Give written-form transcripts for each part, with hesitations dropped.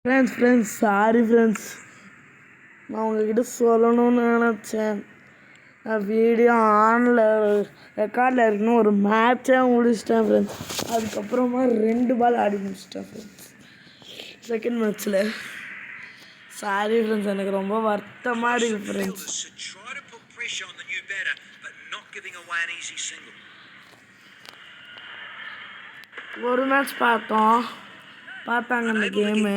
Friends sorry friends, நான் உங்ககிட்ட சொல்லணும்னு நினச்சேன். நான் வீடியோ ஆனில் ரெக்கார்டில் இருக்குன்னு ஒரு மேட்சே முடிச்சிட்டேன் ஃப்ரெண்ட்ஸ். அதுக்கப்புறமா 2 பால் ஆடி முடிச்சிட்டேன் ஃப்ரெண்ட்ஸ் செகண்ட் மேட்ச்சில். சாரி ஃப்ரெண்ட்ஸ், எனக்கு ரொம்ப வருத்தமாக இருக்குது ஃப்ரெண்ட்ஸ். ஒரு மேட்ச் பார்த்தாங்க அந்த கேமு.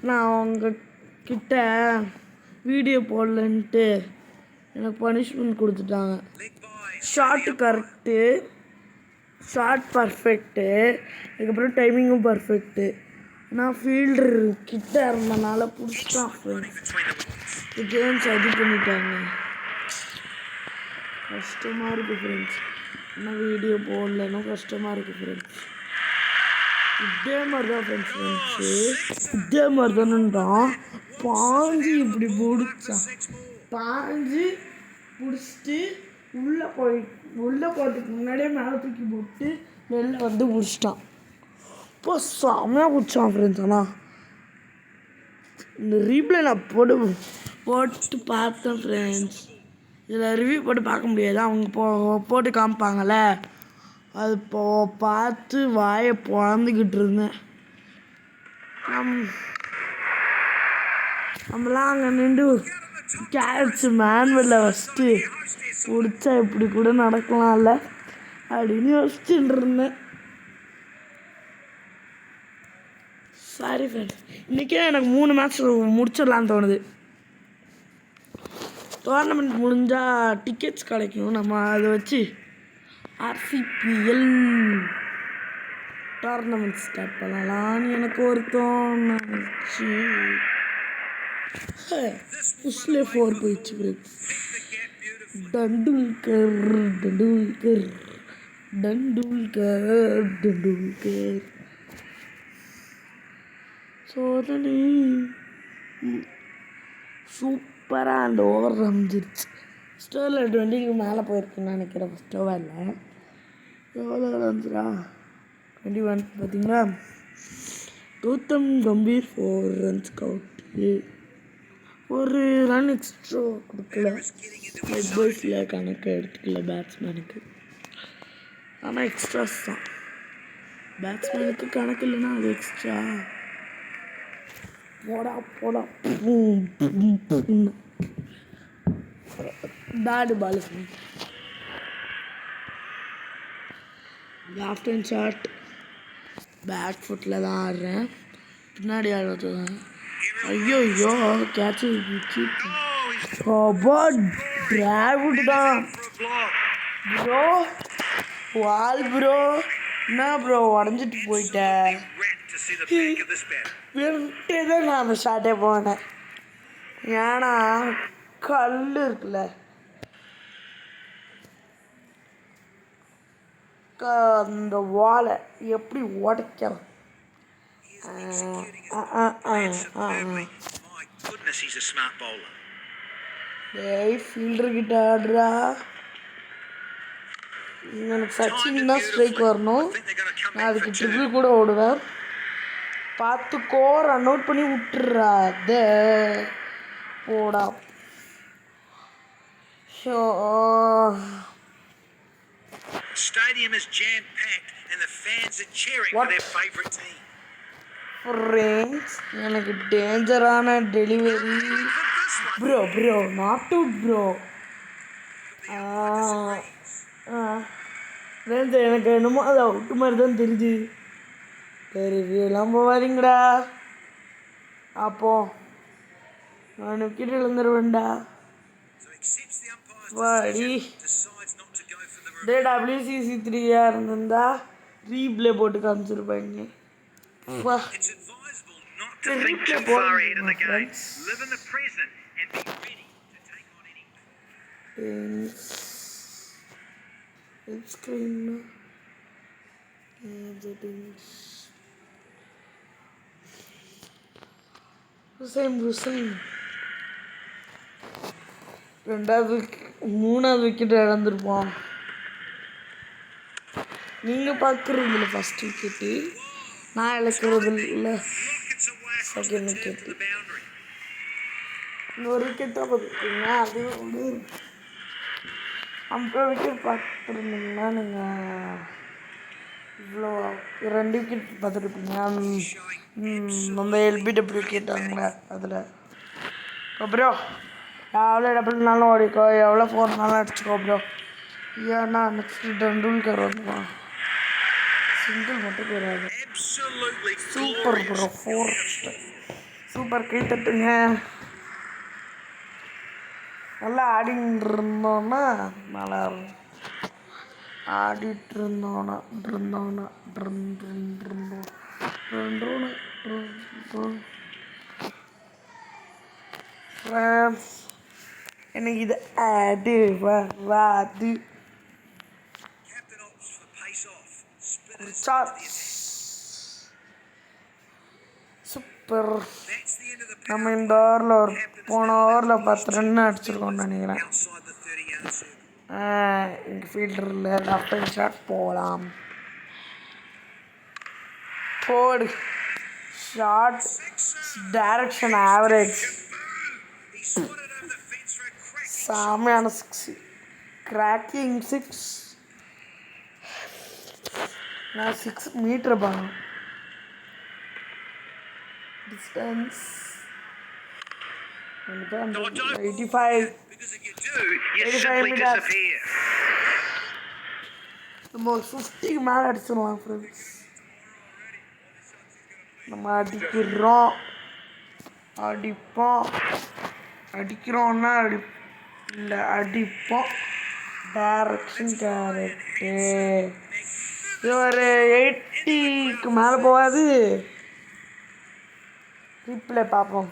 நான் அவங்க கிட்ட வீடியோ போடலன்ட்டு எனக்கு பனிஷ்மெண்ட் கொடுத்துட்டாங்க. ஷார்ட்டு கரெக்டு, ஷார்ட் பர்ஃபெக்ட்டு, அதுக்கப்புறம் டைமிங்கும் பர்ஃபெக்ட்டு. நான் ஃபீல்டர் கிட்ட இருந்தனால பிடிச்சிட்டான் ஃப்ரெண்ட்ஸ். கேம்ஸ் அது பண்ணிட்டாங்க. கஷ்டமாக இருக்குது ஃப்ரெண்ட்ஸ். ஆனால் வீடியோ போடலன்னா கஷ்டமாக இருக்குது ஃப்ரெண்ட்ஸ். இதே மாதிரி தான் ஃப்ரெண்ட்ஸு, இதே மாதிரி தானேன்றான். பாஞ்சு இப்படி பாஞ்சு பிடிச்சிட்டு உள்ளே போகிறதுக்கு முன்னாடியே மேலே தூக்கி போட்டு வெளில வந்து பிடிச்சிட்டான். இப்போ செம்மையாக பிடிச்சான் ஃப்ரெண்ட்ஸ். ஆனால் இந்த ரீப்ளே நான் போட்டு பார்த்தேன் ஃப்ரெண்ட்ஸ். இதில் ரிவ்யூ போட்டு பார்க்க முடியாது, அவங்க போட்டு காமிப்பாங்கள்ல. அது பார்த்து வாயை பொழந்துக்கிட்டு இருந்தேன். நம்மளாம் அங்கே நின்று கேட்ச் மேன்வெல்ல ஃபஸ்ட்டு பிடிச்சா இப்படி கூட நடக்கலாம்ல அப்படின்னு யோசிச்சுட்டு இருந்தேன். சாரி ஃப்ரெண்ட்ஸ், இன்றைக்கே எனக்கு 3 மேட்ச் முடிச்சிடலான்னு தோணுது. டோர்னமெண்ட் முடிஞ்சால் டிக்கெட்ஸ் கிடைக்கும். நம்ம அதை வச்சு RCPL டோர்னமெண்ட் ஸ்டார்ட் பண்ணலான்னு எனக்கு ஒரு தோணுச்சு. புஷ்லே 4 போயிடுச்சு ஃப்ரெண்ட்ஸ். டண்டுல்கர் சோதனை சூப்பராக அந்த ஓவர் அமைஞ்சிருச்சு. ஸ்டோரில் 20க்கு மேலே போயிருக்குன்னு நினைக்கிறேன். ஃபஸ்ட் ஓவரில் எவ்வளோ ரன்ஸ்ரா? 21. பார்த்தீங்களா? கௌதம் கம்பீர் 4 ரன்ஸ்க்கு அவுட்டு. ஒரு ரன் எக்ஸ்ட்ரா கொடுக்கல. லெக் பாய்ஸில் கணக்கு எடுத்துக்கல பேட்ஸ்மேனுக்கு. ஆனால் எக்ஸ்ட்ராஸ் தான். பேட்ஸ்மேனுக்கு கணக்கு இல்லைன்னா அது எக்ஸ்ட்ரா. போடா bad ball. Left hand shot. Back ஃபுட்டில் தான் ஆடுறேன், பின்னாடி ஆடுறது தான். ஐயோ கேட்சு டிராவிட் தான் ப்ரோ. வால் ப்ரோ, என்ன ப்ரோ உடஞ்சிட்டு போயிட்டேன். விட்டே தான் நான் ஷார்ட்டே போனேன். ஏன்னா கல் இருக்குல்ல, அந்த வாலை எப்படி உடைக்கலாம். ஃபீல்டர் கிட்ட ஆடுறா. எனக்கு சச்சின் தான் ஸ்ட்ரைக் வரணும். நான் அதுக்கு ட்ரிபிள் கூட ஓடுவேன். பார்த்துக்கோ, ரன் அவுட் பண்ணி விட்டுறா. அது போடா. Stadium is jam-packed and the fans are cheering for their favorite team. Friends, எனக்கு டேஞ்சரான delivery bro not out bro. Friends, எனக்கு என்னமோ அது அவுட்டு மாதிரி தான் தெரியுது. ரிவ்யூலாம் போவாதீங்கடா. அப்போ நான் விக்கெட் இழந்துருவேன்டா. வாடி WCC3 இருந்திருந்தா ரீப்ளே போட்டு காமிச்சிருப்பாங்க. மூணாவது விக்கெட் இழந்திருப்போம். நீங்கள் பார்க்குறீங்களா ஃபஸ்ட் விக்கெட்டு, நான் இழக்கிறது இல்லை. That's away across Second the turf wicket. to the boundary. இன்னொரு விக்கெட் தான் பார்த்துருக்கீங்க. அது வந்து 50 விக்கெட் பார்த்துருந்தீங்கன்னா நீங்கள் இவ்வளோ 2 விக்கெட் பார்த்துருப்பீங்க. நம்ம எல்பிடபிள்யூ கேட்டாங்களே அதில். ப்ரோ எவ்வளோ டபுள்னாலும் ஓடிக்கோ, எவ்வளோ ஃபோர்னாலும் அடிச்சுக்கோ ப்ரோ. ஏன்னா நெக்ஸ்ட் டெண்டுல்கர் வந்துடுவான், சிங்கிள் மட்டும் போயிடாது. Absolutely super bro, glorious. 4 super, கை தட்டுங்க. நல்லா ஆடிட்டு இருந்தோன்னா நல்லா இருக்கும். ஆடிட்டு இருந்தோன்னா ஃப்ரெண்ட்ஸ், எனக்கு இது ஆடு வராது. Captain opts for pace off. Spinners charge super. That's the end of the நம்ம power இந்த play. ஓவரில் ஒரு Captain's போன now ஓவரில் left 10 ரன் two அடிச்சிருக்கோம்னு நினைக்கிறேன். outside the 30-yard circle. இங்கே ஃபீல்டரில் லெஃப்ட் ஹேண்ட் ஷாட் போகலாம். போடு shot, direction average, He swatted over the fence for a cracking செமையான 6, கிராக்கிங் 6. நான் 6 மீட்டர் பாருங்க distance. 85. because if you do, you 85 simply meters. disappear. நம்ம ஒரு 50க்கு மேலே அடிச்சிடலாம் ஃப்ரெண்ட்ஸ். நம்ம அடிக்கிறோன்னா இல்லை அடிப்போம். Direction correct. இது ஒரு 80க்கு மேலே போகாது. ரீப்ளே பார்ப்போம்.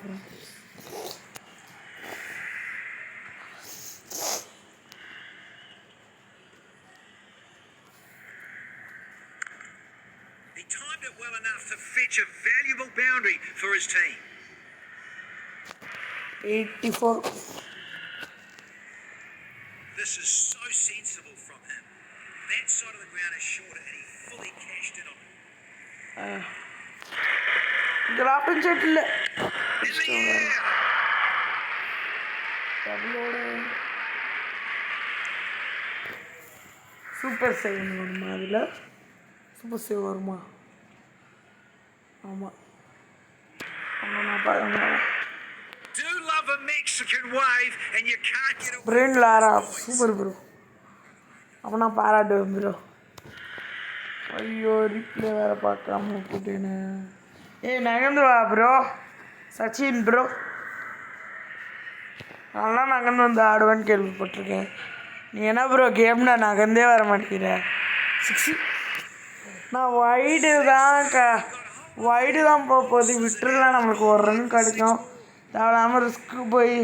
He timed it well enough to fetch a valuable boundary for his team. 84. This is so sensible from him. That side of the ground is shorter and he fully cashed in on it. இங்கே lofted shot இல்லை. In the air! டபுளோட super save வருமா? அதில் super save வருமா? ஆமாம், நான் பார்க்க Do love a Mexican wave and you can't get away. Brain Laura super bro. அப்போ நான் பாராட்டுவேன் ப்ரோ. ஐயோ, ரீப்ளே வேறு பார்க்காம விட்டுட்டேன்னு. நகர்ந்து வா ப்ரோ, சச்சின் ப்ரோ. நல்லா நகர்ந்து வந்து ஆடுவேன்னு கேள்விப்பட்டிருக்கேன். நீ என்ன ப்ரோ கேம்னா நகர்ந்தே வர மாட்டேங்கிற. 6. நான் வைடு தான் போகுது. விட்டுருலாம், நம்மளுக்கு ஒரு ரன் கிடைக்கும். தேவையில்லாமல் ரிஸ்க்கு போய்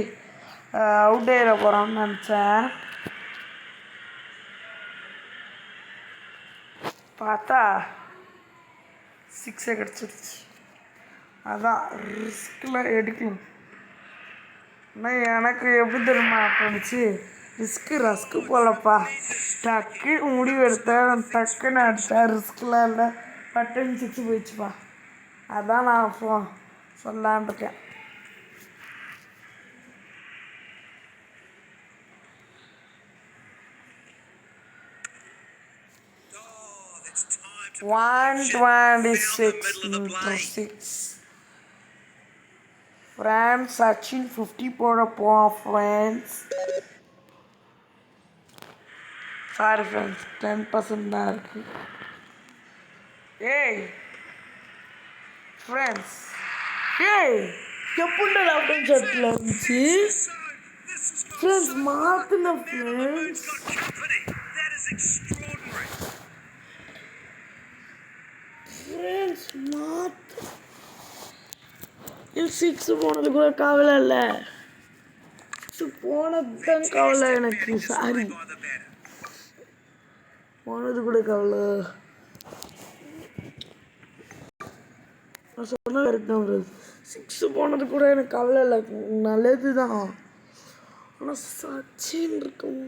அவுட் ஆகிட போகிறோம்னு நினச்சேன். பார்த்தா 6 கிடச்சிருச்சு. அதான் ரிஸ்கில் எடுக்கணும். ஆனால் எனக்கு எப்படி தெரியுமா தோணுச்சு, ரஸ்க்கு போலப்பா. டக்கு முடிவு எடுத்தேன், டக்குன்னு அடித்தேன். ரிஸ்க்லாம் இல்லை, பட்டுன்னு 6 போயிடுச்சுப்பா. அதான் நான் சொல்லான் இருக்கேன். Oh, that's time to 126. France Sachin 50 போட போவோம் ஃப்ரெண்ட்ஸ். சாரி ஃப்ரெண்ட்ஸ், 10% தான் இருக்குது. ஏய் ஃப்ரெண்ட்ஸ், எப்படி லாப்டன் ஷாட்டில் இருந்துச்சு ஃப்ரெண்ட்ஸ்? மாற்றின friends. company. That is extraordinary. Friends இது 6 போனது கூட கவலை இல்லை. 6 போனது தான் கவலை எனக்கு. Sorry, By the batter. போனது கூட கவலை. நான் சொன்ன கரெக்ட் தான் ப்ரோ. 6 போனது கூட எனக்கு கவலை இல்லை, நல்லது தான். ஆனால் சச்சின் இருக்கும்.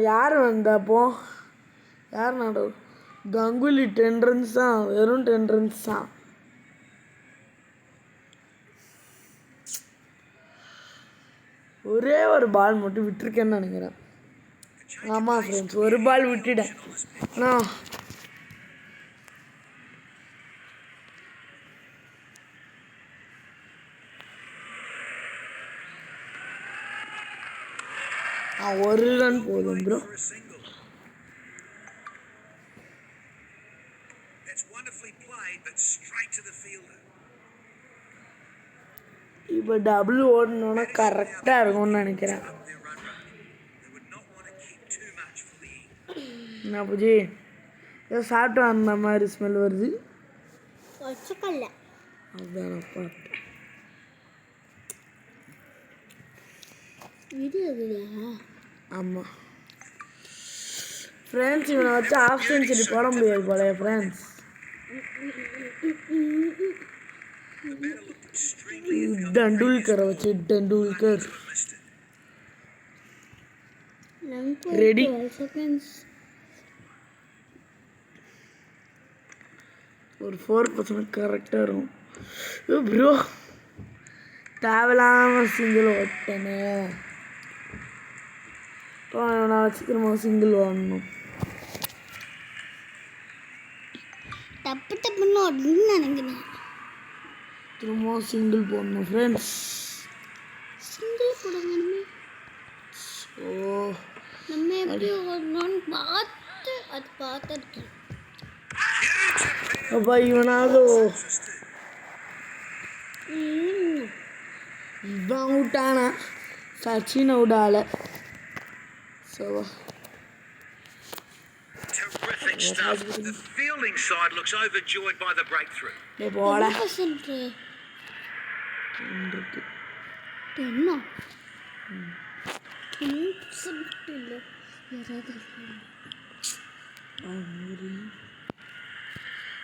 யார் வந்தப்போ யார் நடுவர்? கங்குலி 10 ரன்ஸ் தான், வெறும் 10 ரன்ஸ் தான். ஒரே ஒரு பால் மட்டும் விட்டுருக்கேன்னு நினைக்கிறேன். ஆமாம் ஃப்ரெண்ட்ஸ், ஒரு பால் விட்டுட்டேன். ஆனால் ஒரு ரன் போதும் bro. For a single. That's wonderfully played, but straight to the fielder. இப்போ டபுள் ஓடணுன்னா கரெக்டாக இருக்கும்னு நினைக்கிறேன். Up their run rate. They would not want to keep too much for the end. என்ன பூஜி, ஏதோ சாப்பிட்டு அந்த மாதிரி ஸ்மெல் வருது. வச்சுக்கல அதுதான் நான் பார்த்தேன். வீடியோ இல்லையா? ஆமாம் ஃப்ரெண்ட்ஸ், இவனை வச்சு ஆஃப் செஞ்சுரி போட முடியாது போல friends. The batter looked extremely டண்டுல்கரை வச்சு டண்டுல்கர் missed it. நமக்கு Ready? 12 seconds. ஒரு 4% கரெக்டாக இருக்கும். ப்ரோ தேவையில்லாம சிங்கிள் ஓட்டனே. நான் வச்சு திரும்ப சிங்கிள் ஓடணும். டப்பு டப்புன்னு ஓடணும்னு நினைக்கிறேன். திரும்ப சிங்கிள் போடணும் ஃப்ரெண்ட்ஸ். சிங்கிள் போடணுமே. ஓ நம்ம எப்படி ஓடணும்னு பார்த்துருக்கேன். அப்பா இவனாவது இவன் அவுட் ஆனா, சச்சின் அவுட் ஆகல. So Terrific stuff. The fielding side looks overjoyed by the breakthrough. போல 10% என்ன 10% இல்லை யாராவது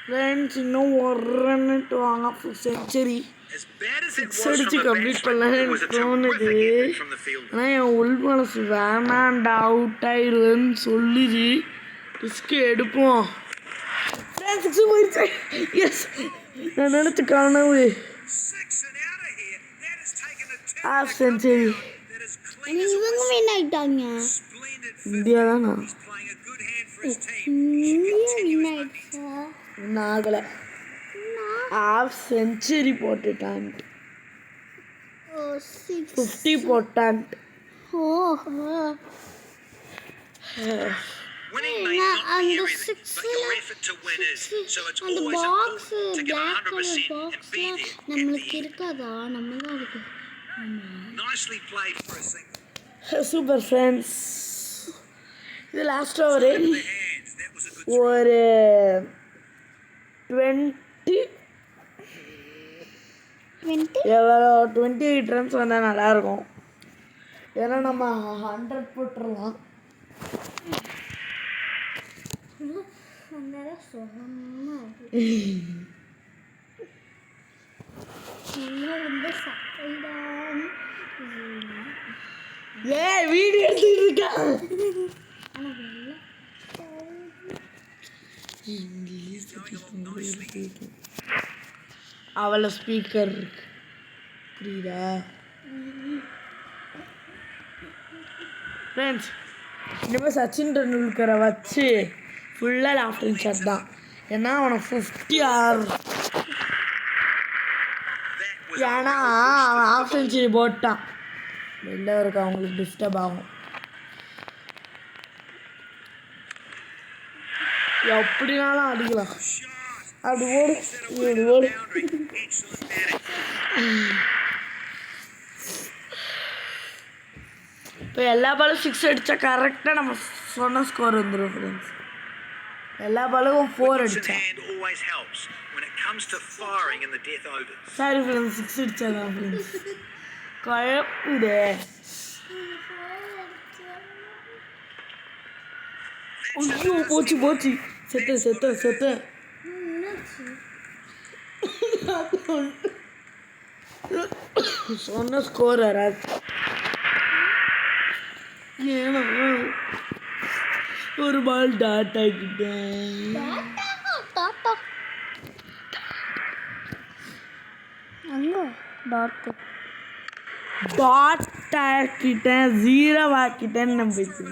ஃப்ரெண்ட்ஸ், இன்னும் ஒரு ரன்னுட்டு வாங்க century. As bad as it six was அடிச்சு from the complete batsman, it பண்ணலன்னு was a தோணுது. terrific effort from the fielder. ஆனால் என் உள் மனசு வேணாண்டா, அவுட் ஆயிடுவேன்னு சொல்லுது. ரிஸ்க் எடுப்போம். சிக்ஸ் போயிடுச்சு. எஸ், நான் நினச்ச கனவு. 6 and out of here. That has taken a turn. Half century. That is clean as a இவங்க வின் ஆயிட்டாங்க. splendid. இந்தியா தானா? He's playing a good hand for his team. He should India continue win his ஆயிடுச்சா? இன்னும் ஆகலை. Half century போட்டுட்டான். ஓ 6 50 போட்டான். ஓஹோ. Winning may நான் not be அந்த everything, but your effort to win is. So it's அந்த always box important to give black colour 100% and பாக்ஸ்ல be there at நம்மளுக்கு the end. இருக்காதா? நம்ம தான் இருக்கு. Nicely played for a single. Super friends, இது last over. The hands. That was a good throw. ஒரு 28 runs வந்தால் நல்லாயிருக்கும். ஏன்னா நம்ம 100 போட்டுடலாம். அந்த சுகமா ரொம்ப சக்கைதான். வீடியோ எடுத்துக்கிட்டு இருக்கேன். அவளை ஸ்பீக்கர் இருக்கு, புரியுதா ஃப்ரெண்ட்ஸ்? இனிமேல் சச்சின் டெண்டுல்கரை வச்சு ஃபுல்லாக லாஃப்டிங் ஷாட் தான். ஏன்னா அவனை 50 ஆர் ஏன்னா அவன் ஹாஃப் செஞ்சுரி போட்டான். வெளில இருக்க அவங்களுக்கு டிஸ்டர்ப் ஆகும். எப்படினாலும் அடிக்கலாம். அப்படி ஓடு, இப்படி ஓடு. Excellent batting. இப்போ எல்லா பாலும் 6 அடித்தா கரெக்டாக நம்ம சொன்ன ஸ்கோர் வந்துடும் ஃப்ரெண்ட்ஸ். எல்லா பாலுக்கும் 4 Wickets in அடித்தேன். hand always helps when it comes to firing in the death overs. சரி ஃப்ரெண்ட்ஸ், 6 அடித்தாதான் ஃப்ரெண்ட்ஸ். குழப்புதே. ஐயோ போச்சு போச்சு, செத்த சொன்ன ஸ்கோர் வராது. ஒரு பால் டாட் ஆக்கிட்டேன். டாட்டா அங்கே டாட்டு டாட் ஆக்கிட்டேன், 0 ஆக்கிட்டேன்னு நம்பிச்சு.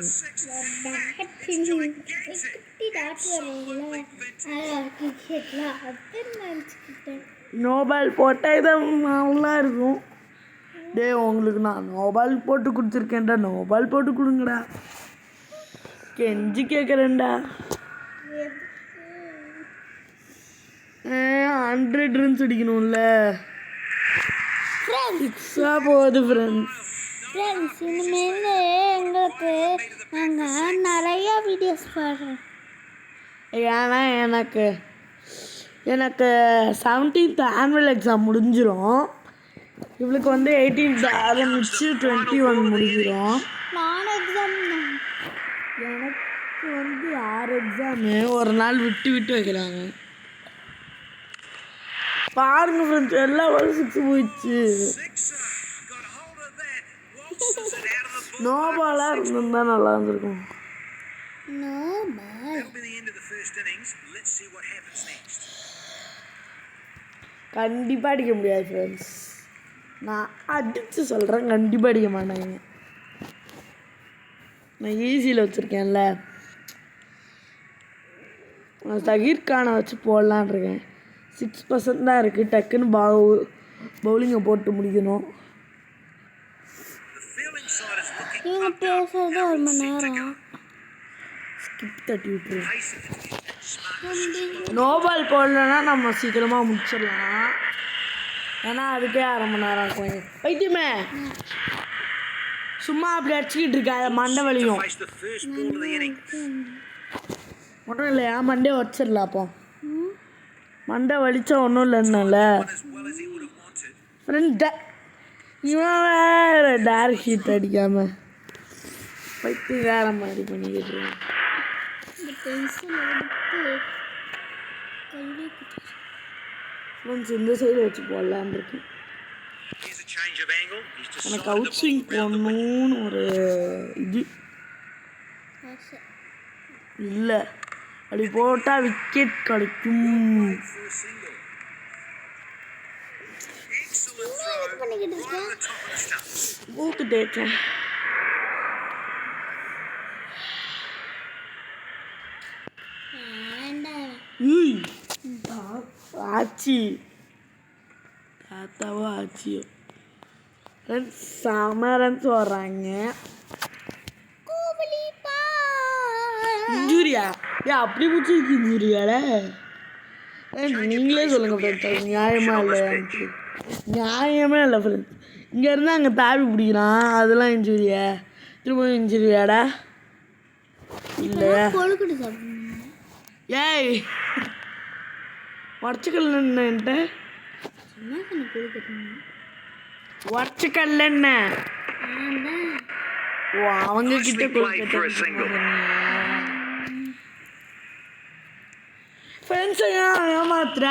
குட்டி டாட் வரல கிரிக்கெட்ல அது நினச்சிக்கிட்டேன். நோபால் போட்டால் இதை நல்லா இருக்கும். டே உங்களுக்கு நான் நோபால் போட்டு கொடுத்துருக்கேன்டா, நோபால் போட்டு கொடுங்கடா, கெஞ்சி கேட்குறேன்டா. 100 ரன்ஸ் அடிக்கணும்ல. சிக்ஸாக போகுது ஃப்ரெண்ட்ஸ். ஃப்ரெண்ட்ஸ் இனிமேல் எங்களுக்கு நாங்கள் நிறைய வீடியோஸ் போடுறோம். ஏன்னா எனக்கு 17th ஆனுவல் எக்ஸாம் முடிஞ்சிடும். இவளுக்கு 18th ஆரம்பிச்சு 21 முடிஞ்சிடும். நான் எக்ஸாம் தான். எனக்கு 6 எக்ஸாமு ஒரு நாள் விட்டு விட்டு வைக்கிறாங்க. பாருங்க ஃப்ரெண்ட்ஸ், எல்லா வேலையும் 6 போயிடுச்சு. Got hold of that. Waltzes it out of the ball. நோபாலாக இருந்திருந்தா நல்லா இருந்திருக்கும். No ball. That'll be the end of the first innings. Let's see what happens next. கண்டிப்பாக அடிக்க முடியாது ஃப்ரெண்ட்ஸ். நான் அடித்து சொல்கிறேன், கண்டிப்பாக அடிக்க மாட்டாங்க. நான் ஈஸியில் வச்சுருக்கேன்ல, நான் சகீர் கானை வச்சு போடலான் இருக்கேன். 6% தான் இருக்குது. டக்குன்னு பவுலிங்கை போட்டு முடிக்கணும். The fielding side is looking இவங்க pumped up. பேசுறது They're ஒரு all மணி set to நேரம். go. ஸ்கிப் தட்டி விட்டுருவோம். Pace of it. Smart. No ball போடலன்னா நம்ம சீக்கிரமாக முடிச்சிடலாம். ஏன்னா அதுக்கே 1/2 மணி நேரம் இருக்கும். பைத்தியமே, சும்மா அப்படி அடிச்சுக்கிட்டு இருக்காது, மண்டை To வலியும். face the first ball of the inning. ஒன்றும் இல்லையா, மண்டே வச்சிடலாம். அப்போ மண்டை வலிச்சா ஒன்றும் இல்லைன்னால One as well as he would have wanted. Friend இவன் வேறு டேரக்ட் ஹீட் அடிக்காமல் பைத்து வேற மாதிரி பண்ணிக்கிட்டு இருக்கான். இந்த பென்சில் எடுத்து கையிலே குத்தி. ஃப்ரெண்ட்ஸ் இந்த சைடு வச்சு போடலான்னு இருக்கேன். Here's a change of angle. He's decided எனக்கு to out bowl swing around the wicket. போடணும்னு ஒரு இது ஆசை. இல்லை. அப்படி போட்டால் விக்கெட் கிடைக்கும். For a single. Excellent throw. இது பண்ணிக்கிட்டு Right இருக்கேன். at the top of the stumps. மூக்கு தேய்ச்சேன். வேண்டாம். ஏய், ஆச்சி தாத்தாவோ ஆச்சியோ ஃப்ரெண்ட்ஸ் செம ரன்ஸ் வர்றாங்க. கோபலி பால். இன்ஜூரியா? அப்படி பிடிச்சிருக்கு இன்ஜூரியால. நீங்களே சொல்லுங்கள் ஃப்ரெண்ட்ஸ், அது நியாயமாக இல்லையான்ட்டு. நியாயமே இல்லை ஃப்ரெண்ட்ஸ். இங்கேருந்து அங்கே தாவி பிடிக்கிறான், அதெல்லாம் இன்ஜூரியா? திரும்ப இன்ஜூரியாடா? இல்லையா? கொழுக்கட்டை சாப்பிடணும். ஏய், உடச்சிக்கல்ன்னுட்ட சும்மா கண்ணு கொழுக்கட்டணும். உடச்சிக்கல்ல ஆமாம். ஓ, அவங்க கிட்ட ஃப்ரெண்ட்ஸை ஏமாத்துற.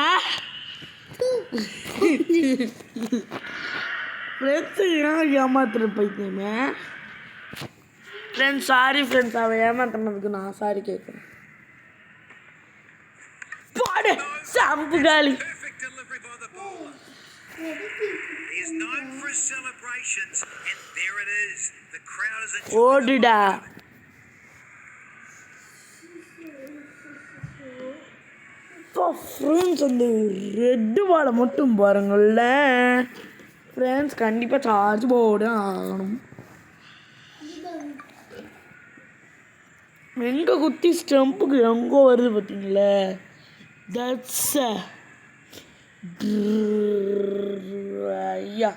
ஃப்ரெண்ட்ஸை ஏமாத்துற பைத்தியமே. ஃப்ரெண்ட்ஸ் சாரி ஃப்ரெண்ட்ஸ், அவன் ஏமாத்தினதுக்கு நான் சாரி கேட்குறேன். பாடு சம்பு காலி. Perfect delivery by the bowler. He is known for his celebrations, and there it is. The crowd is enjoying ஓடுடா. இப்போ ஃப்ரெண்ட்ஸ் அந்த ரெட்டு பாலை மட்டும் பாருங்கள்ல ஃப்ரெண்ட்ஸ், கண்டிப்பாக சார்ஜ் போர்டு ஆகணும். எங்கே குத்தி ஸ்டம்புக்கு எங்கோ வருது பார்த்தீங்களே, தட்ஸ் ஐயா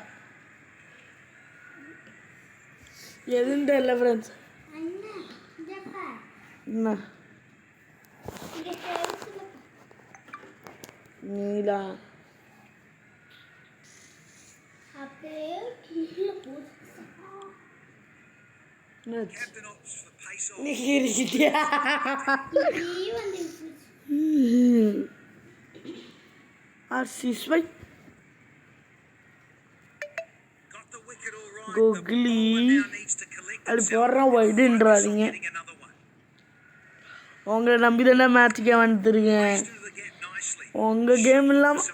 எதுன்னு தெரியல ஃப்ரெண்ட்ஸ். அண்ணா இதப்பா என்ன இங்கே பென்சில் நீலா அப்படியே கீழே போட்டு Captain opts for pace off. நீ இருக்கிட்டியா? இப்படி வந்து ஆர்சிஸ்வை Got the wicket all right. Googly. The bowler now needs to collect அது himself போடுறான் and focus on வைடுன்றாதீங்க. getting another one. உங்களை நம்பி தானே மேட்சுக்கே வந்துருக்கேன். Into the gap nicely. உங்கள் கேம் இல்லாமல்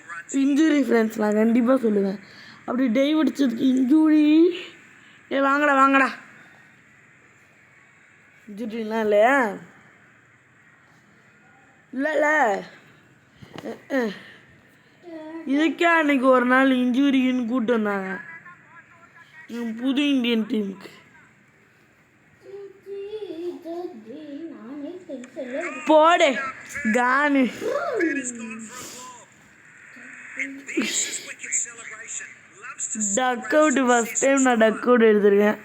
இன்ஜுரி ஃப்ரெண்ட்ஸ் நான் கண்டிப்பாக சொல்லுவேன். அப்படி டைவ் அடிச்சதுக்கு இன்ஜுரி. வாங்கடா வாங்கடா. இன்ஜுரிலாம் இல்லையா? இல்லைல்ல. இதுக்கே அன்னைக்கு ஒரு நாள் இன்ஜுரின்னு கூப்பிட்டு வந்தாங்க புது இந்தியன் டீமுக்கு. போடு கானு. That has gone for a blob. And there's his wicked celebration. Loves to duck out first time நான் டக் அவுட் எடுத்திருக்கேன்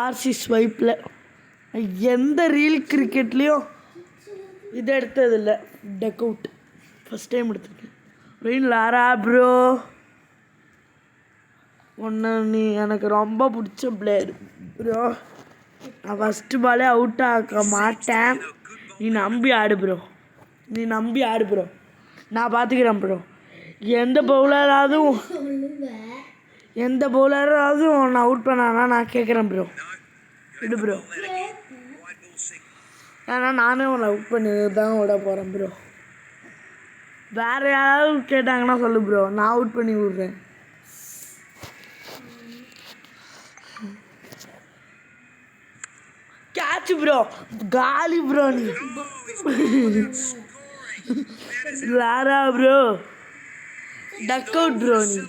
ஆர்சி ஸ்வைப்பில். எந்த ரீல் கிரிக்கெட்லேயும் இது எடுத்ததில்ல. டக் அவுட் ஃபஸ்ட் டைம் எடுத்திருக்கேன். ரெயின் லாரா ப்ரோ ஒன்று நீ எனக்கு ரொம்ப பிடிச்ச பிளேயர் ப்ரோ. நான் ஃபஸ்ட்டு பாலே அவுட் ஆக்க மாட்டேன். நீ நம்பி ஆடு ப்ரோ. நீ நம்பி ஆடு ப்ரோ. நான் பார்த்துக்கிறேன் ப்ரோ. எந்த பவுலராவது ஒன்று அவுட் பண்ணானா நான் கேட்குறேன் ப்ரோ. விடு ப்ரோ. wide ball signal. ஏன்னா நானே உன்னை அவுட் பண்ணி தான் விட போகிறேன் ப்ரோ. வேறு யாராவது கேட்டாங்கன்னா சொல்லு ப்ரோ. நான் அவுட் பண்ணி விட்றேன். Catch bro. காலி ப்ரோ நீ. Lara bro duck out bro நீ.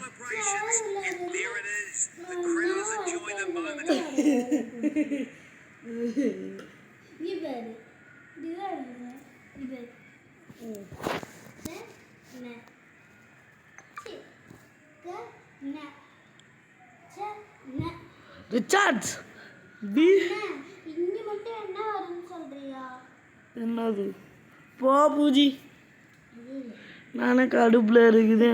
Celebrations. And there it is. The crowd is enjoying the moment. Richards பி இங்க மட்டும் என்ன வரும்னு சொல்றியா? என்னது போ பூஜி. நானே கடுப்பில் இருக்குது.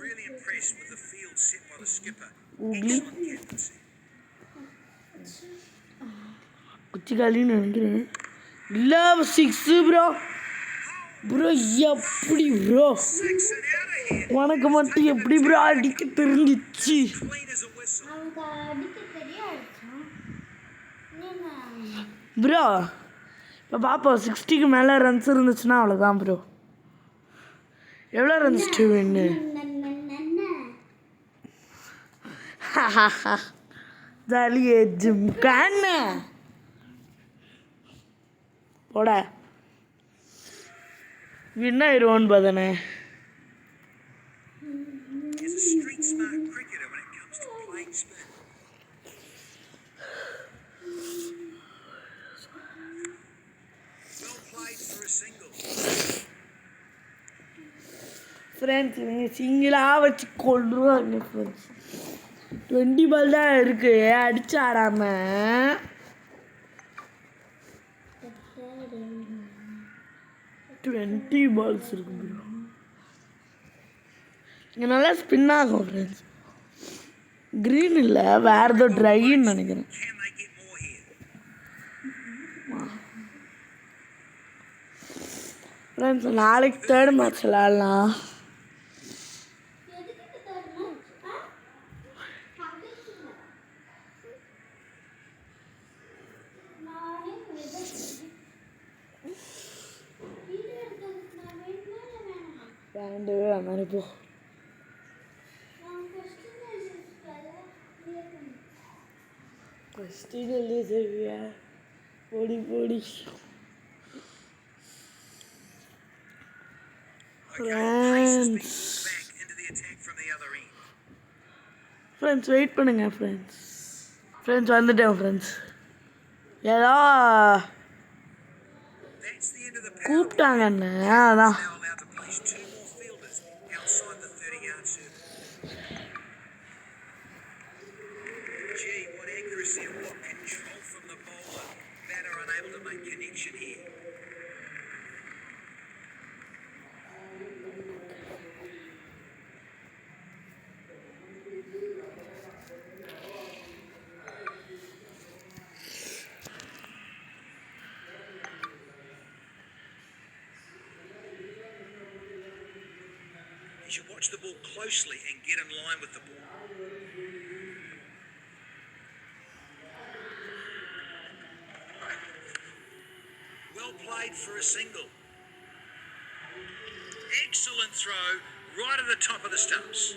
Really impressed with the field set by the skipper. Ugly. Excellent captaincy. குச்சிக்காலின்னு நினைக்கிறேன். இல்லை 6 ப்ரோ. ப்ரோ எப்படி bro Six and out of here. உனக்கு மட்டும் எப்படி ப்ரோ அடிக்க தெரிஞ்சிச்சு? Clean as a whistle. அவனுக்கு அடிக்க தெரிய அடிச்சான். ப்ரோ இப்போ பார்ப்போம் 60க்கு மேலே ரன்ஸ் இருந்துச்சுன்னா அவ்வளோதான் ப்ரோ. எவ்வளோ ரன்ஸ் டு வின்னு? ஜாலியே ஜிம் கண்ணு போட வின் ஆயிடுவோன்னு பார்த்தனே. He's a street smart cricketer when it comes to playing spin. Well played for a single. Friends நீங்கள் சிங்கிளாக வச்சு கொள்ளுவாங்க ஃப்ரெண்ட்ஸ். 20 பால் தான் இருக்கு அடிச்சு ஆடாம. 20 பால்ஸ் இருக்கு ப்ரோ. இங்கே நல்லா ஸ்பின் ஆகும் ஃப்ரெண்ட்ஸ். க்ரீன் இல்லை வேறு ஏதோ ட்ரைன்னு நினைக்கிறேன். Can they get more here? Friends நாளைக்கு தேர்ட் மேட்ச் விளாட்லாம். வேண்டவே வேணாம் இப்போ. கொஸ்டின் இல்லையே சரியா போடி போடி. Friends Back into the attack from the other end. Friends wait பண்ணுங்க ஃப்ரெண்ட்ஸ். ஃப்ரெண்ட்ஸ் வந்துட்டேன் ஃப்ரெண்ட்ஸ். ஏதோ That's the end of the power. கூப்பிட்டாங்கண்ணே அதான். Now allowed to place two more fielders outside the 30-yard circle. Gee, what accuracy and what control from the bowler. Batter unable to make connection here. You should watch the ball closely and get in line with the ball. Well played for a single. Excellent throw, right at the top of the stumps.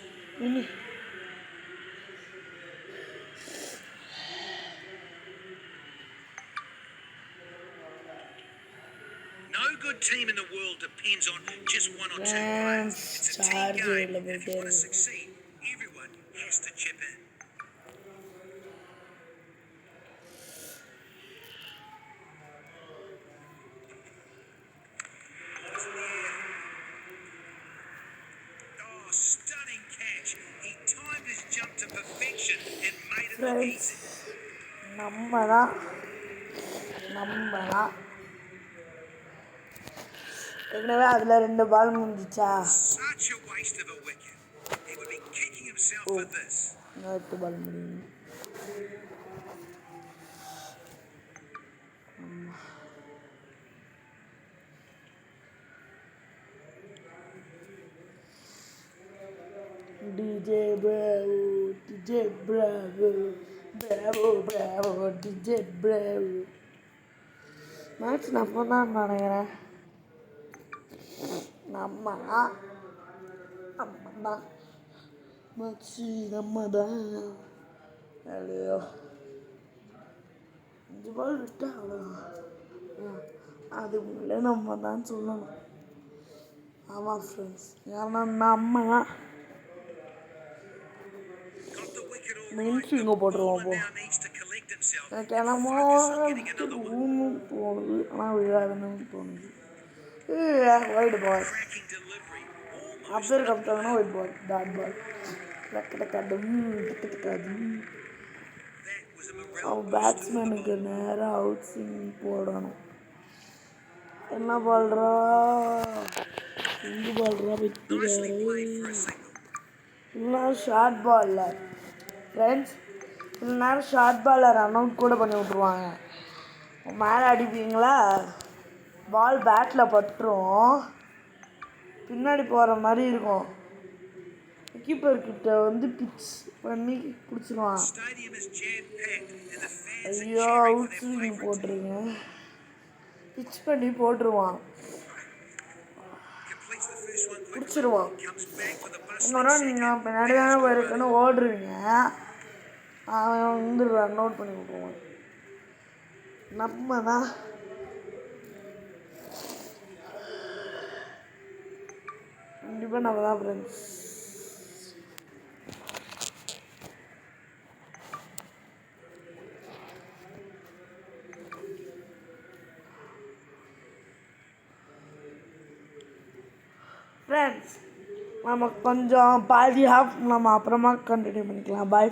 No good team in the world depends on just one or two players. It's a team game, and if you want to succeed, everyone has to chip in. Ball's in the air. Oh, stunning catch. He timed his jump to perfection and made it look friends easy. நம்ம தான் ஏற்கனவே அதில் 2 பால் முடிஞ்சிச்சா, Such a waste of a wicket. He would be kicking himself for this. இன்னும் 8 பால் முடியும். DJ Bravo, DJ Bravo, Bravo, Bravo, DJ Bravo. Match நம்ம தான் நினைக்கிறேன். நம்ம தான் மேட்ச்சு நம்ம தான். ஐயோ 5 பால் விட்டா அவ்வளோதான். அதுக்குள்ளே நம்ம தான் சொல்லணும். ஆமாம் ஃப்ரெண்ட்ஸ், ஏன்னா நம்ம தான் Got the wicket all mains right. இங்கே The போட்டுருவோம். bowler அப்போ now needs to collect himself and கிளம்போ focus on getting another one. ஊன்னு தோணுது, ஆனால் விழாதுன்னு தோணுது. Wide ball, Cracking delivery. Almost அப்சர் கம்ட்டாங்கன்னா ஒயிட் பால், டாட் பால். டக்கடக்காதும் டக்கடக்காதும். that was a morale அவன் boost. பேட்ஸ்மேனுக்கு நேராக அவுட் ஸ்விங் போடணும். என்ன பால்ரா, எங்கே பால்ரா Nicely வெட்டிக்காரு. played for a single. இன்னும் ஷார்ட் பாலில் ஃப்ரெண்ட்ஸ், இவ்வளோ நேரம் ஷார்ட் பாலில் ரன் அவுட் கூட பண்ணி விட்ருவாங்க. மேலே அடிப்பீங்களா, பால் பேட்டில் பட்டுரும், பின்னாடி போகிற மாதிரி இருக்கும். கீப்பர்கிட்ட வந்து பிச் பண்ணி பிடிச்சிருவான். Stadium is jam-packed and the fans are ஐயோ cheering for out their swing favourite team. போட்டுருங்க, பிச் பண்ணி போட்டுருவான், Completes the first one quickly. பிடிச்சிருவான். Comes back with a bustling இன்னொரு second. நீங்கள் பின்னாடி தானே போயிருக்குன்னு ஓடுறீங்க, அவன் வந்து ரன் அவுட் பண்ணி விட்ருவான். நம்ம தான் கண்டிப்பாக நம்ம தான் ஃப்ரெண்ட்ஸ். ஃப்ரெண்ட்ஸ் நம்ம கொஞ்சம் பாதி ஹாஃப் நம்ம அப்புறமா கண்டினியூ பண்ணிக்கலாம். பாய்.